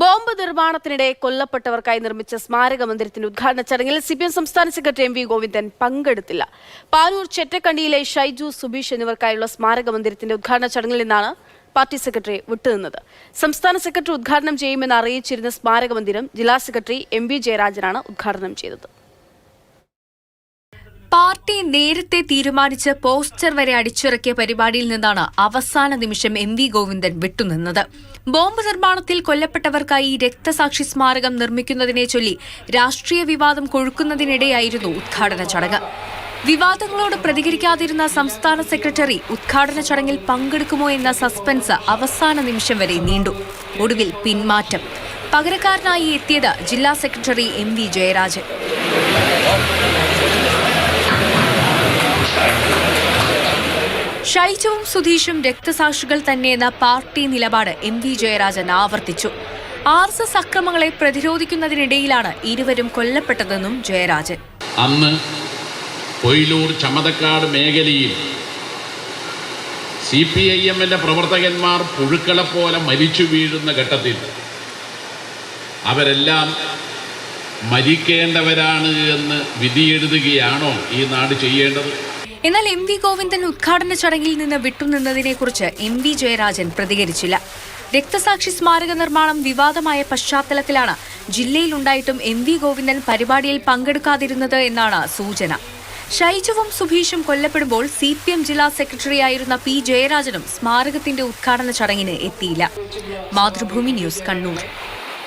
Bomb നിർമ്മാണത്തിനിടെ കൊല്ലപ്പെട്ടവർക്കായി നിർമ്മിച്ച സ്മാരക മന്ദിരത്തിന്റെ ഉദ്ഘാടന ചടങ്ങിൽ സിപിഎം സംസ്ഥാന സെക്രട്ടറി എം വി ഗോവിന്ദൻ പങ്കെടുത്തില്ല. പാനൂർ ചെറ്റക്കണ്ടിയിലെ ഷൈജു സുബീഷ് എന്നിവർക്കായുള്ള സ്മാരക മന്ദിരത്തിന്റെ ഉദ്ഘാടന ചടങ്ങിൽ നിന്നാണ് പാർട്ടി സെക്രട്ടറി വിട്ടുനിന്നത്. സംസ്ഥാന സെക്രട്ടറി ഉദ്ഘാടനം ചെയ്യുമെന്ന് അറിയിച്ചിരുന്ന സ്മാരക മന്ദിരം ജില്ലാ സെക്രട്ടറി എം വി ജയരാജനാണ് ഉദ്ഘാടനം ചെയ്തത്. പാർട്ടി നേരത്തെ തീരുമാനിച്ച് പോസ്റ്റർ വരെ അടിച്ചിറക്കിയ പരിപാടിയിൽ നിന്നാണ് അവസാന നിമിഷം എം വി ഗോവിന്ദൻ വിട്ടുനിന്നത്. ബോംബ് നിർമ്മാണത്തിൽ കൊല്ലപ്പെട്ടവർക്കായി രക്തസാക്ഷി സ്മാരകം നിർമ്മിക്കുന്നതിനെ ചൊല്ലി രാഷ്ട്രീയ വിവാദം കൊഴുക്കുന്നതിനിടെയായിരുന്നു ഉദ്ഘാടന ചടങ്ങ്. വിവാദങ്ങളോട് പ്രതികരിക്കാതിരുന്ന സംസ്ഥാന സെക്രട്ടറി ഉദ്ഘാടന ചടങ്ങിൽ പങ്കെടുക്കുമോ എന്ന സസ്പെൻസ് അവസാന നിമിഷം വരെ നീണ്ടു. ഒടുവിൽ പിന്മാറ്റം. പകരക്കാരനായി എത്തിയത് ജില്ലാ സെക്രട്ടറി എം വി ജയരാജൻ. ഷൈജുവും സുധീഷും രക്തസാക്ഷികൾ തന്നെയെന്ന പാർട്ടി നിലപാട് എം വി ജയരാജൻ ആവർത്തിച്ചു. RSS അക്രമങ്ങളെ പ്രതിരോധിക്കുന്നതിനിടയിലാണ് ഇരുവരും കൊല്ലപ്പെട്ടതെന്നും ജയരാജൻ. അന്ന് കൊയിലൂർ ചമതക്കാട് മേഖലയിൽ CPIMന്റെ പ്രവർത്തകന്മാർ പുഴുക്കളെ പോലെ മരിച്ചു വീഴുന്ന ഘട്ടത്തിൽ അവരെല്ലാം മരിക്കേണ്ടവരാണ് എന്ന് വിധിയെഴുതുകയാണോ ഈ നാട് ചെയ്യേണ്ടത്? എന്നാൽ എം വി ഗോവിന്ദൻ ഉദ്ഘാടന ചടങ്ങിൽ നിന്ന് വിട്ടുനിന്നതിനെക്കുറിച്ച് എം വി ജയരാജൻ പ്രതികരിച്ചില്ല. രക്തസാക്ഷി സ്മാരക നിർമ്മാണം വിവാദമായ പശ്ചാത്തലത്തിലാണ് ജില്ലയിലുണ്ടായിട്ടും എം വി ഗോവിന്ദൻ പരിപാടിയിൽ പങ്കെടുക്കാതിരുന്നത് എന്നാണ് സൂചന. ഷൈജുവും സുഭീഷും കൊല്ലപ്പെടുമ്പോൾ CPM ജില്ലാ സെക്രട്ടറിയായിരുന്ന P ജയരാജനും സ്മാരകത്തിന്റെ ഉദ്ഘാടന ചടങ്ങിന് എത്തിയില്ല. മാതൃഭൂമി ന്യൂസ്, കണ്ണൂർ.